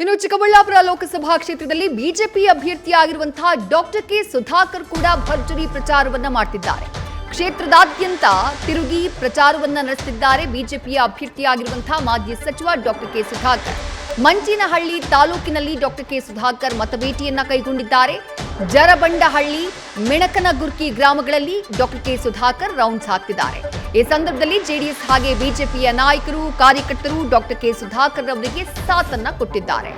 ಇನ್ನು ಚಿಕ್ಕಬಳ್ಳಾಪುರ ಲೋಕಸಭಾ ಕ್ಷೇತ್ರದಲ್ಲಿ BJP ಅಭ್ಯರ್ಥಿಯಾಗಿರುವಂತಹ doctor K Sudhakar ಕೂಡ ಭರ್ಜರಿ ಪ್ರಚಾರವನ್ನ ಮಾಡುತ್ತಿದ್ದಾರೆ. ಕ್ಷೇತ್ರದಾದ್ಯಂತ ತಿರುಗಿ ಪ್ರಚಾರವನ್ನ ನಡೆಸುತ್ತಿದ್ದಾರೆ ಬಿಜೆಪಿಯ ಅಭ್ಯರ್ಥಿಯಾಗಿರುವಂತಹ ಮಾಜಿ ಸಚಿವ ಡಾಕ್ಟರ್ ಕೆ ಸುಧಾಕರ್. ಮಂಚಿನಹಳ್ಳಿ ತಾಲೂಕಿನಲ್ಲಿ ಡಾಕ್ಟರ್ ಕೆ ಸುಧಾಕರ್ ಮತಬೇಟೆಯನ್ನ ಕೈಗೊಂಡಿದ್ದಾರೆ. ಜರಬಂಡಹಳ್ಳಿ, ಮೆಣಕನಗುರ್ಕಿ ಗ್ರಾಮಗಳಲ್ಲಿ ಡಾಕ್ಟರ್ ಕೆ ಸುಧಾಕರ್ ರೌಂಡ್ಸ್ ಹಾಕ್ತಿದ್ದಾರೆ. ಈ ಸಂದರ್ಭದಲ್ಲಿ ಜೆಡಿಎಸ್ ಹಾಗೆ ಬಿಜೆಪಿಯ ನಾಯಕರು, ಕಾರ್ಯಕರ್ತರು ಡಾಕ್ಟರ್ ಕೆ ಸುಧಾಕರ್ ಅವರಿಗೆ ಸಾಥನ್ನ ಕೊಟ್ಟಿದ್ದಾರೆ.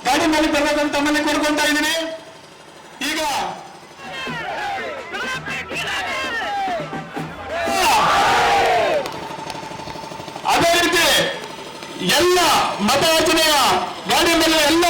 ಗಾಡಿ ಮೇಲೆ ಬರೋದಂತ ಮನೆ ಕೊಡ್ಕೊಂತ ಇದ್ದೀನಿ. ಈಗ ಅದೇ ರೀತಿ ಎಲ್ಲ ಮತಯಾಚನೆಯ ಗಾಡಿ ಮೇಲೆ ಎಲ್ಲ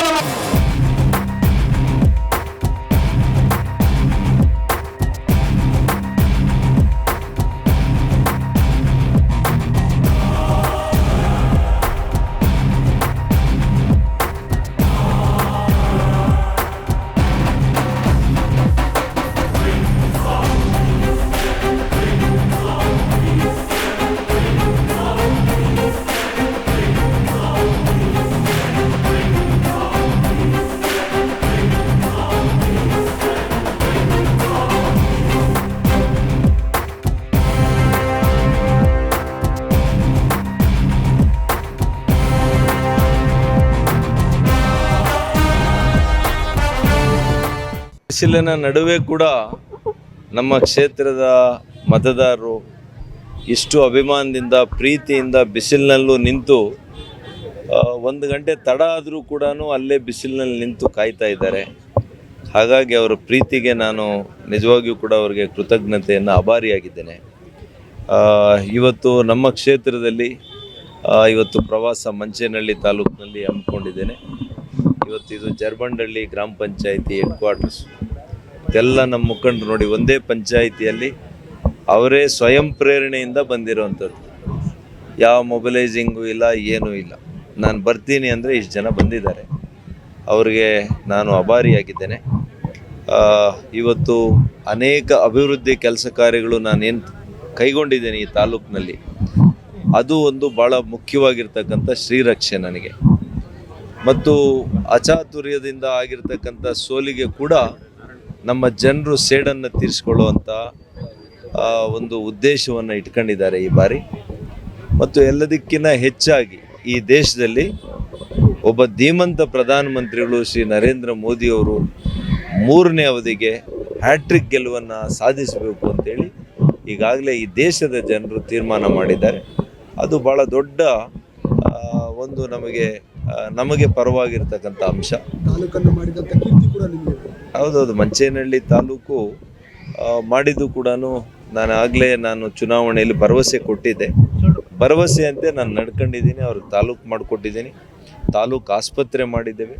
ಬಿಸಿಲಿನ ನಡುವೆ ಕೂಡ ನಮ್ಮ ಕ್ಷೇತ್ರದ ಮತದಾರರು ಇಷ್ಟು ಅಭಿಮಾನದಿಂದ ಪ್ರೀತಿಯಿಂದ ಬಿಸಿಲಿನಲ್ಲೂ ನಿಂತು 1 ಗಂಟೆ ತಡ ಆದರೂ ಕೂಡ ಅಲ್ಲೇ ಬಿಸಿಲಿನಲ್ಲಿ ನಿಂತು ಕಾಯ್ತಾ ಇದ್ದಾರೆ. ಹಾಗಾಗಿ ಅವರ ಪ್ರೀತಿಗೆ ನಾನು ನಿಜವಾಗಿಯೂ ಕೂಡ ಅವರಿಗೆ ಕೃತಜ್ಞತೆಯನ್ನು ಆಭಾರಿಯಾಗಿದ್ದೇನೆ. ಇವತ್ತು ನಮ್ಮ ಕ್ಷೇತ್ರದಲ್ಲಿ ಇವತ್ತು ಪ್ರವಾಸ ಮಂಚೇನಹಳ್ಳಿ ತಾಲೂಕಿನಲ್ಲಿ ಹಮ್ಮಿಕೊಂಡಿದ್ದೇನೆ. ಇವತ್ತು ಇದು ಜರಬಂಡಹಳ್ಳಿ ಗ್ರಾಮ ಪಂಚಾಯಿತಿ ಹೆಡ್ ಕ್ವಾರ್ಟರ್ಸ್. ಇದೆಲ್ಲ ನಮ್ಮ ಮುಖಂಡರು ನೋಡಿ, ಒಂದೇ ಪಂಚಾಯಿತಿಯಲ್ಲಿ ಅವರೇ ಸ್ವಯಂ ಪ್ರೇರಣೆಯಿಂದ ಬಂದಿರೋವಂಥದ್ದು. ಯಾವ ಮೊಬಿಲೈಸಿಂಗು ಇಲ್ಲ, ಏನೂ ಇಲ್ಲ. ನಾನು ಬರ್ತೀನಿ ಅಂದರೆ ಇಷ್ಟು ಜನ ಬಂದಿದ್ದಾರೆ. ಅವರಿಗೆ ನಾನು ಆಭಾರಿಯಾಗಿದ್ದೇನೆ. ಇವತ್ತು ಅನೇಕ ಅಭಿವೃದ್ಧಿ ಕೆಲಸ ಕಾರ್ಯಗಳು ನಾನೇನು ಕೈಗೊಂಡಿದ್ದೇನೆ ಈ ತಾಲೂಕಿನಲ್ಲಿ, ಅದು ಒಂದು ಭಾಳ ಮುಖ್ಯವಾಗಿರ್ತಕ್ಕಂಥ ಶ್ರೀರಕ್ಷೆ ನನಗೆ. ಮತ್ತು ಅಚಾತುರ್ಯದಿಂದ ಆಗಿರ್ತಕ್ಕಂಥ ಸೋಲಿಗೆ ಕೂಡ ನಮ್ಮ ಜನರು ಸೇಡನ್ನು ತೀರಿಸ್ಕೊಳ್ಳುವಂಥ ಒಂದು ಉದ್ದೇಶವನ್ನು ಇಟ್ಕೊಂಡಿದ್ದಾರೆ ಈ ಬಾರಿ. ಮತ್ತು ಎಲ್ಲದಕ್ಕಿಂತ ಹೆಚ್ಚಾಗಿ ಈ ದೇಶದಲ್ಲಿ ಒಬ್ಬ ಧೀಮಂತ ಪ್ರಧಾನಮಂತ್ರಿಗಳು ಶ್ರೀ ನರೇಂದ್ರ ಮೋದಿಯವರು 3ನೇ ಅವಧಿಗೆ ಹ್ಯಾಟ್ರಿಕ್ ಗೆಲುವನ್ನು ಸಾಧಿಸಬೇಕು ಅಂತೇಳಿ ಈಗಾಗಲೇ ಈ ದೇಶದ ಜನರು ತೀರ್ಮಾನ ಮಾಡಿದ್ದಾರೆ. ಅದು ಭಾಳ ದೊಡ್ಡ ಒಂದು ನಮಗೆ ಪರವಾಗಿರ್ತಕ್ಕಂಥ ಅಂಶ. ಹೌದೌದು, ಮಂಚೇನಹಳ್ಳಿ ತಾಲೂಕು ಮಾಡಿದ್ದು ಕೂಡ ನಾನು ಚುನಾವಣೆಯಲ್ಲಿ ಭರವಸೆ ಕೊಟ್ಟಿದ್ದೆ. ಭರವಸೆಯಂತೆ ನಾನು ನಡ್ಕೊಂಡಿದ್ದೀನಿ. ಅವ್ರಿಗೆ ತಾಲೂಕು ಮಾಡಿಕೊಟ್ಟಿದ್ದೀನಿ. ತಾಲೂಕು ಆಸ್ಪತ್ರೆ ಮಾಡಿದ್ದೇವೆ.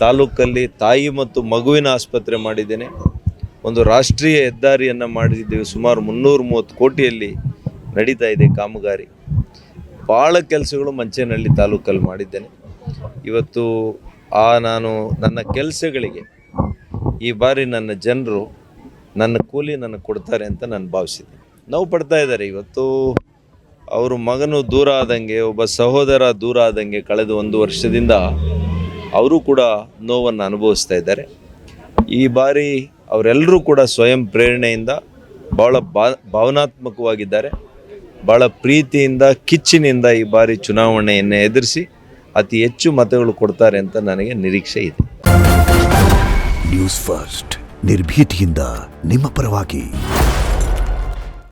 ತಾಲೂಕಲ್ಲಿ ತಾಯಿ ಮತ್ತು ಮಗುವಿನ ಆಸ್ಪತ್ರೆ ಮಾಡಿದ್ದೇನೆ. ಒಂದು ರಾಷ್ಟ್ರೀಯ ಹೆದ್ದಾರಿಯನ್ನು ಮಾಡಿದ್ದೇವೆ. ಸುಮಾರು 330 ಕೋಟಿಯಲ್ಲಿ ನಡೀತಾ ಇದೆ ಕಾಮಗಾರಿ. ಭಾಳ ಕೆಲಸಗಳು ಮಂಚೇನಹಳ್ಳಿ ತಾಲೂಕಲ್ಲಿ ಮಾಡಿದ್ದೇನೆ. ಇವತ್ತು ನಾನು ನನ್ನ ಕೆಲಸಗಳಿಗೆ ಈ ಬಾರಿ ನನ್ನ ಜನರು ನನ್ನ ಕೂಲಿ ನನಗೆ ಕೊಡ್ತಾರೆ ಅಂತ ನಾನು ಭಾವಿಸಿದ್ದೆ. ನೋವು ಪಡ್ತಾ ಇದ್ದಾರೆ. ಇವತ್ತು ಅವರು ಮಗನು ದೂರ ಆದಂಗೆ, ಒಬ್ಬ ಸಹೋದರ ದೂರ ಆದಂಗೆ ಕಳೆದ 1 ವರ್ಷದಿಂದ ಅವರು ಕೂಡ ನೋವನ್ನು ಅನುಭವಿಸ್ತಾ ಇದ್ದಾರೆ. ಈ ಬಾರಿ ಅವರೆಲ್ಲರೂ ಕೂಡ ಸ್ವಯಂ ಪ್ರೇರಣೆಯಿಂದ ಭಾಳ ಭಾವನಾತ್ಮಕವಾಗಿದ್ದಾರೆ. ಭಾಳ ಪ್ರೀತಿಯಿಂದ, ಕಿಚ್ಚಿನಿಂದ ಈ ಬಾರಿ ಚುನಾವಣೆಯನ್ನು ಎದುರಿಸಿ ಅತಿ ಹೆಚ್ಚು ಮತಗಳು ಕೊಡ್ತಾರೆ ಅಂತ ನನಗೆ ನಿರೀಕ್ಷೆ ಇದೆ. ನ್ಯೂಸ್ ಫಸ್ಟ್, ನಿರ್ಭೀತಿಯಿಂದ ನಿಮ್ಮ ಪರವಾಗಿ.